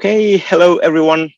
Okay, hello everyone.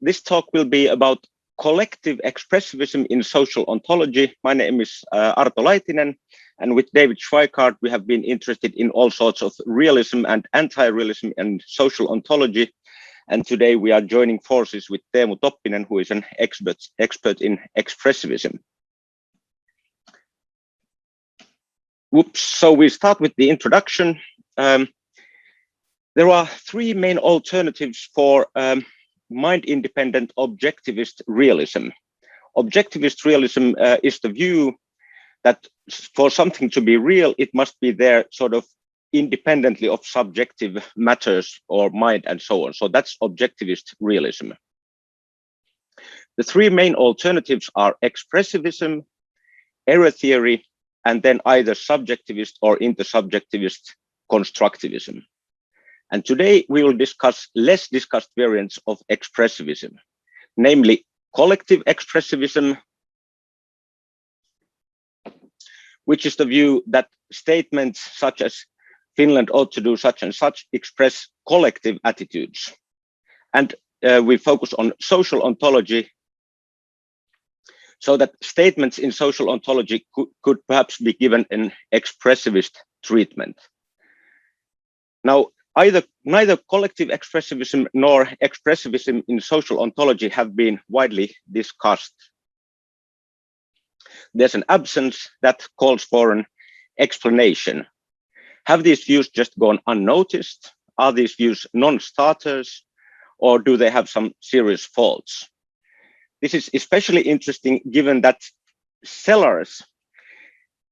This talk will be about collective expressivism in social ontology. My name is Arto Laitinen, and with David Schweikard, we have been interested in all sorts of realism and anti-realism and social ontology. And today we are joining forces with Teemu Toppinen, who is an expert in expressivism. Whoops, so we start with the introduction. There are three main alternatives for mind-independent objectivist realism. Objectivist realism is the view that for something to be real, it must be there sort of independently of subjective matters or mind and so on. So that's objectivist realism. The three main alternatives are expressivism, error theory, and then either subjectivist or intersubjectivist constructivism. And today we will discuss less discussed variants of expressivism, namely collective expressivism, which is the view that statements such as Finland ought to do such and such express collective attitudes. And we focus on social ontology, so that statements in social ontology could perhaps be given an expressivist treatment. Now, neither collective expressivism nor expressivism in social ontology have been widely discussed. There's an absence that calls for an explanation. Have these views just gone unnoticed? Are these views non-starters, or do they have some serious faults? This is especially interesting given that Sellars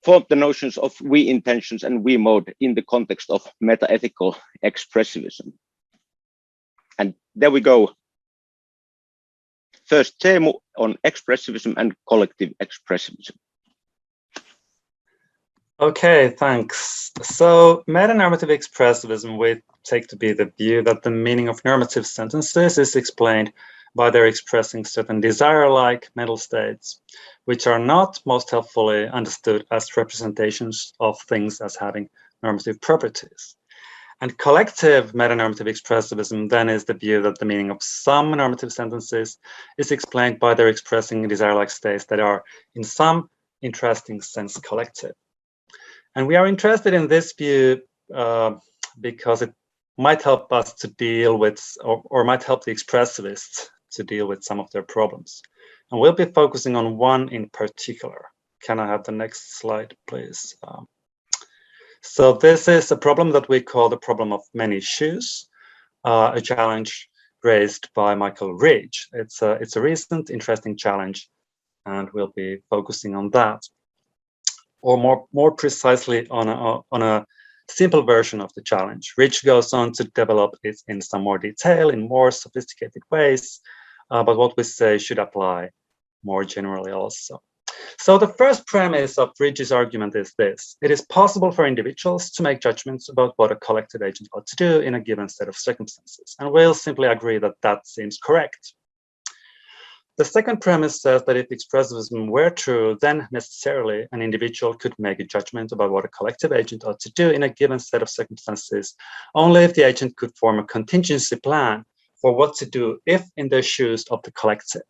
formed the notions of we intentions and we mode in the context of metaethical expressivism. And there we go. First, Teemu on expressivism and collective expressivism. Okay, thanks. So metanormative expressivism we take to be the view that the meaning of normative sentences is explained by their expressing certain desire-like mental states, which are not most helpfully understood as representations of things as having normative properties. And collective metanormative expressivism then is the view that the meaning of some normative sentences is explained by their expressing desire-like states that are, in some interesting sense, collective. And we are interested in this view because it might help us to deal with, or might help the expressivists to deal with some of their problems. And we'll be focusing on one in particular. Can I have the next slide, please? So this is a problem that we call the problem of many shoes, a challenge raised by Michael Ridge. It's a recent, interesting challenge, and we'll be focusing on that. Or more precisely on a simple version of the challenge. Ridge goes on to develop it in some more detail, in more sophisticated ways, but what we say should apply more generally also. So the first premise of Ridge's argument is this: it is possible for individuals to make judgments about what a collective agent ought to do in a given set of circumstances, and we'll simply agree that that seems correct. The second premise says that if expressivism were true, then necessarily an individual could make a judgment about what a collective agent ought to do in a given set of circumstances, only if the agent could form a contingency plan for what to do if in the shoes of the collective.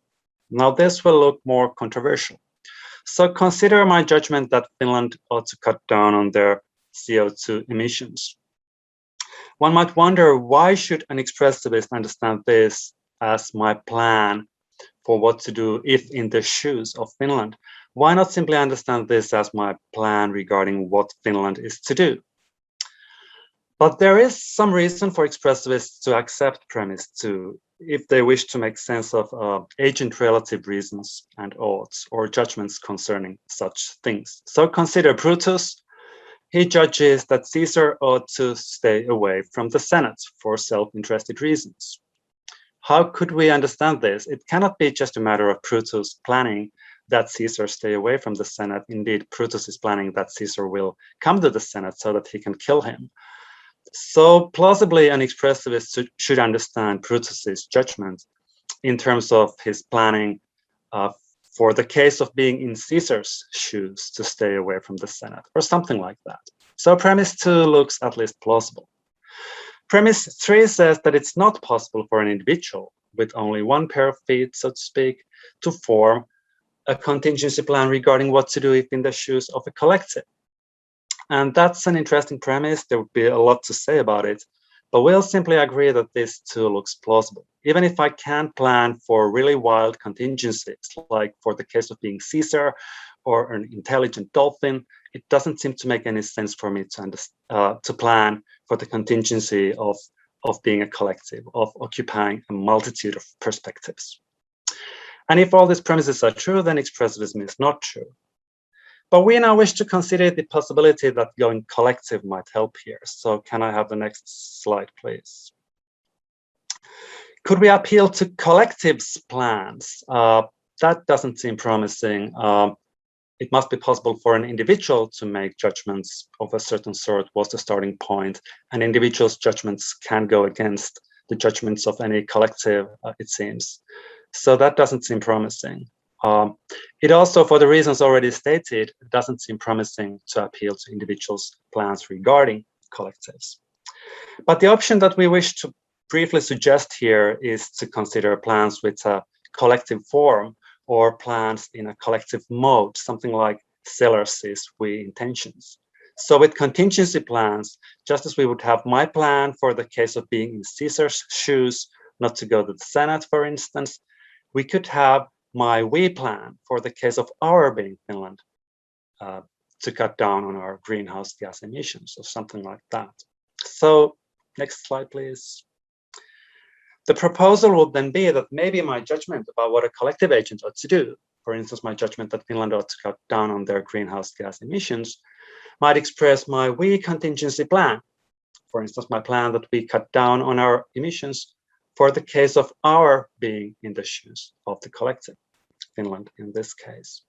Now this will look more controversial. So consider my judgment that Finland ought to cut down on their CO2 emissions. One might wonder, why should an expressivist understand this as my plan for what to do if in the shoes of Finland? Why not simply understand this as my plan regarding what Finland is to do? But there is some reason for expressivists to accept premise 2 if they wish to make sense of agent relative reasons and oughts or judgments concerning such things. So consider Brutus. He judges that Caesar ought to stay away from the Senate for self-interested reasons. How could we understand this? It cannot be just a matter of Brutus planning that Caesar stay away from the Senate. Indeed, Brutus is planning that Caesar will come to the Senate so that he can kill him. So plausibly, an expressivist should understand Brutus's judgment in terms of his planning for the case of being in Caesar's shoes to stay away from the Senate, or something like that. So premise 2 looks at least plausible. Premise 3 says that it's not possible for an individual with only one pair of feet, so to speak, to form a contingency plan regarding what to do if in the shoes of a collective. And that's an interesting premise. There would be a lot to say about it, but we'll simply agree that this too looks plausible. Even if I can't plan for really wild contingencies, like for the case of being Caesar or an intelligent dolphin, it doesn't seem to make any sense for me to plan for the contingency of being a collective, of occupying a multitude of perspectives. And if all these premises are true, then expressivism is not true. But we now wish to consider the possibility that going collective might help here. So can I have the next slide, please? Could we appeal to collectives' plans? That doesn't seem promising. It must be possible for an individual to make judgments of a certain sort was the starting point, and individuals' judgments can go against the judgments of any collective, it seems. So that doesn't seem promising. It also, for the reasons already stated, doesn't seem promising to appeal to individuals' plans regarding collectives. But the option that we wish to briefly suggest here is to consider plans with a collective form or plans in a collective mode, something like Sellars' we intentions. So with contingency plans, just as we would have my plan for the case of being in Caesar's shoes, not to go to the Senate, for instance, we could have my we plan for the case of our being Finland to cut down on our greenhouse gas emissions or something like that. So next slide, please. The proposal would then be that maybe my judgment about what a collective agent ought to do, for instance, my judgment that Finland ought to cut down on their greenhouse gas emissions, might express my we contingency plan. For instance, my plan that we cut down on our emissions for the case of our being in the shoes of the collective, Finland in this case.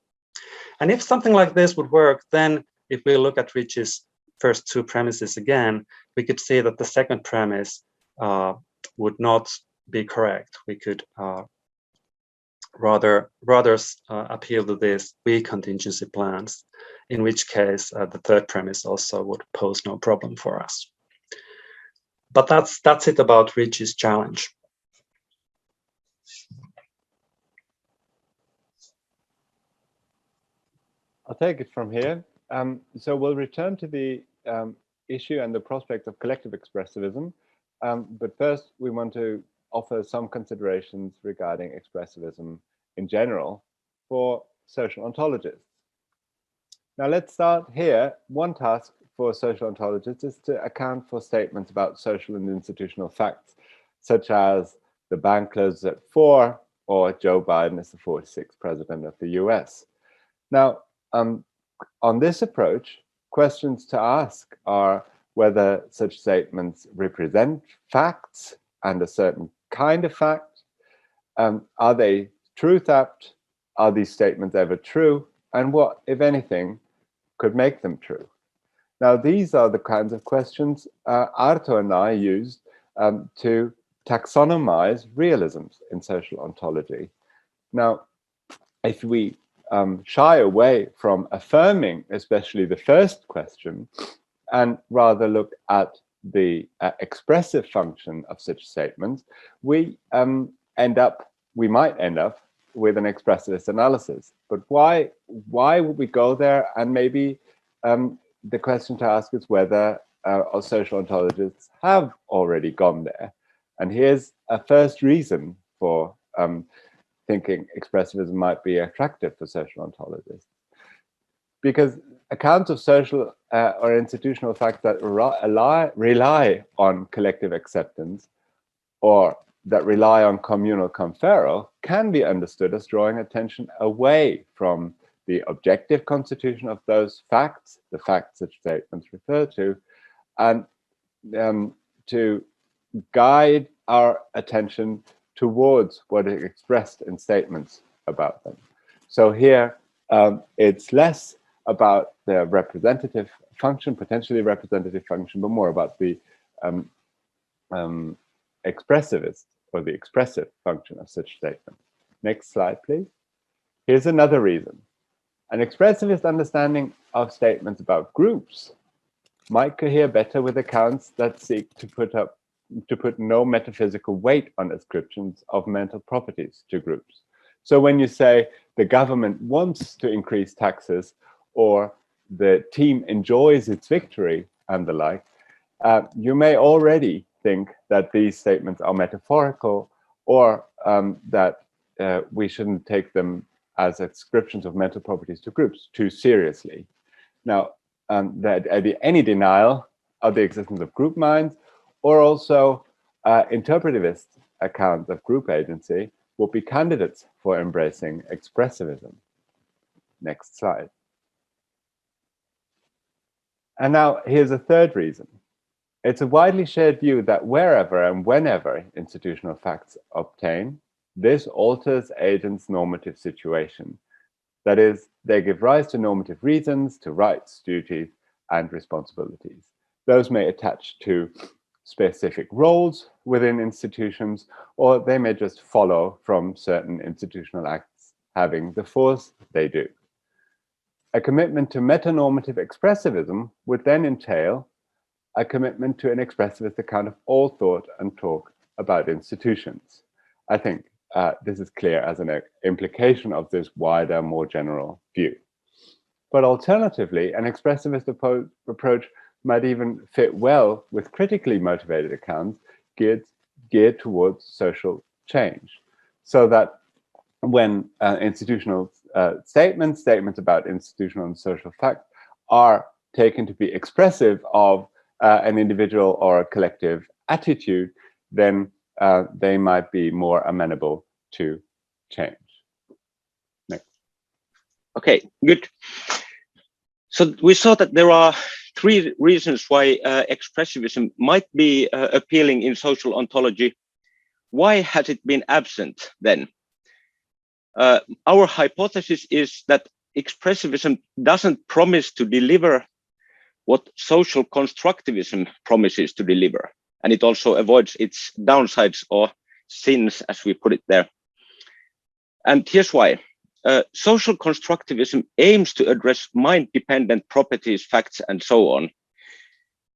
And if something like this would work, then if we look at Rich's first two premises again, we could see that the second premise would not be correct. We could rather appeal to these we contingency plans, in which case the third premise also would pose no problem for us. But that's it about Rich's challenge. I'll take it from here. So we'll return to the issue and the prospect of collective expressivism. But first, we want to offer some considerations regarding expressivism in general for social ontologists. Now, let's start here. One task for social ontologists is to account for statements about social and institutional facts, such as the bank closes at 4 or Joe Biden is the 46th president of the US. Now, on this approach, questions to ask are whether such statements represent facts and a certain kind of fact. Are they truth-apt? Are these statements ever true? And what, if anything, could make them true? Now, these are the kinds of questions Arto and I used to taxonomize realisms in social ontology. Now, if we shy away from affirming, especially the first question, and rather look at the expressive function of such statements, we might end up with an expressivist analysis. But why would we go there? And maybe the question to ask is whether our social ontologists have already gone there. And here's a first reason for thinking expressivism might be attractive for social ontologists. Because accounts of social or institutional facts that rely on collective acceptance or that rely on communal conferral can be understood as drawing attention away from the objective constitution of those facts, the facts such statements refer to, and to guide our attention towards what is expressed in statements about them. So here, it's less about the representative function, potentially representative function, but more about the expressivist or the expressive function of such statements. Next slide, please. Here's another reason. An expressivist understanding of statements about groups might cohere better with accounts that seek to put up to put no metaphysical weight on ascriptions of mental properties to groups. So when you say the government wants to increase taxes, or the team enjoys its victory and the like, you may already think that these statements are metaphorical, or that we shouldn't take them as ascriptions of mental properties to groups too seriously. Now, that any denial of the existence of group minds, or also interpretivist accounts of group agency, would be candidates for embracing expressivism. Next slide. And now here's a third reason. It's a widely shared view that wherever and whenever institutional facts obtain, this alters agents' normative situation. That is, they give rise to normative reasons, to rights, duties, and responsibilities. Those may attach to specific roles within institutions, or they may just follow from certain institutional acts having the force they do. A commitment to metanormative expressivism would then entail a commitment to an expressivist account of all thought and talk about institutions. I think this is clear as an implication of this wider, more general view. But alternatively, an expressivist approach might even fit well with critically motivated accounts geared towards social change, so that when institutional statements about institutional and social facts are taken to be expressive of an individual or a collective attitude, then they might be more amenable to change. Next. Okay, good. So we saw that there are three reasons why expressivism might be appealing in social ontology. Why has it been absent then? Our hypothesis is that expressivism doesn't promise to deliver what social constructivism promises to deliver, and it also avoids its downsides or sins, as we put it there. And here's why. Social constructivism aims to address mind-dependent properties, facts, and so on.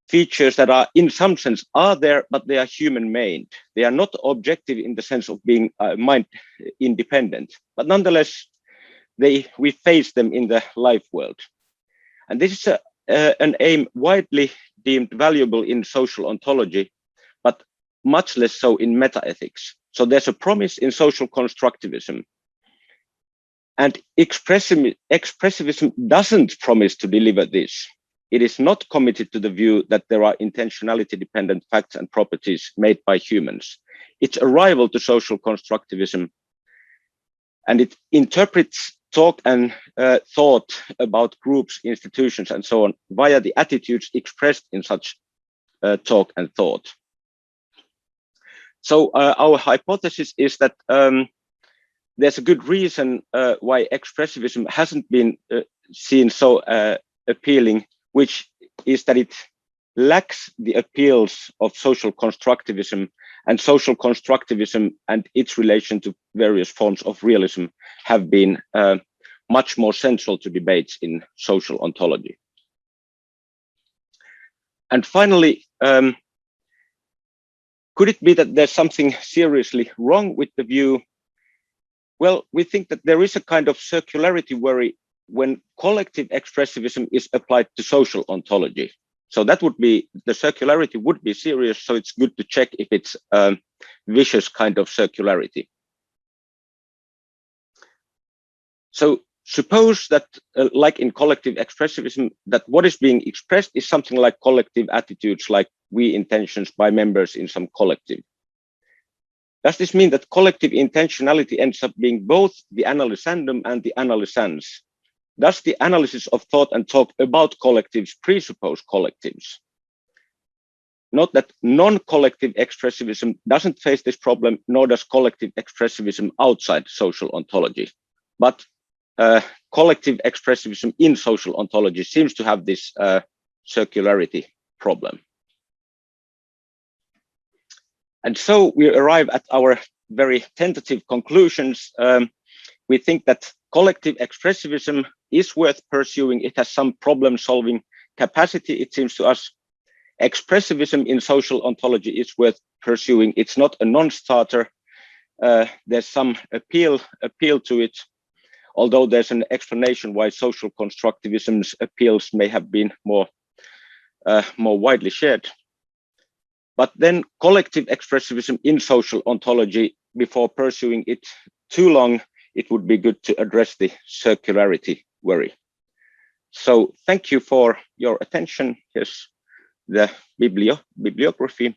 Features that are, in some sense, are there, but they are human-made. They are not objective in the sense of being mind-independent, but nonetheless, we face them in the life world. And this is an aim widely deemed valuable in social ontology, but much less so in metaethics. So there's a promise in social constructivism. And expressivism doesn't promise to deliver this. It is not committed to the view that there are intentionality-dependent facts and properties made by humans. It's a rival to social constructivism, and it interprets talk and thought about groups, institutions, and so on via the attitudes expressed in such talk and thought. So our hypothesis is that there's a good reason why expressivism hasn't been seen so appealing, which is that it lacks the appeals of social constructivism, and social constructivism and its relation to various forms of realism have been much more central to debates in social ontology. And finally, could it be that there's something seriously wrong with the view? Well, we think that there is a kind of circularity worry when collective expressivism is applied to social ontology. So that would be, the circularity would be serious, so it's good to check if it's a vicious kind of circularity. So suppose that, like in collective expressivism, that what is being expressed is something like collective attitudes, like we intentions by members in some collective. Does this mean that collective intentionality ends up being both the analysandum and the analysans? Does the analysis of thought and talk about collectives presuppose collectives? Note that non-collective expressivism doesn't face this problem, nor does collective expressivism outside social ontology. But collective expressivism in social ontology seems to have this circularity problem. And so we arrive at our very tentative conclusions. We think that collective expressivism is worth pursuing. It has some problem-solving capacity, it seems to us. Expressivism in social ontology is worth pursuing. It's not a non-starter. There's some appeal to it, although there's an explanation why social constructivism's appeals may have been more widely shared. But then collective expressivism in social ontology, before pursuing it too long, it would be good to address the circularity worry. So thank you for your attention. Here's the bibliography.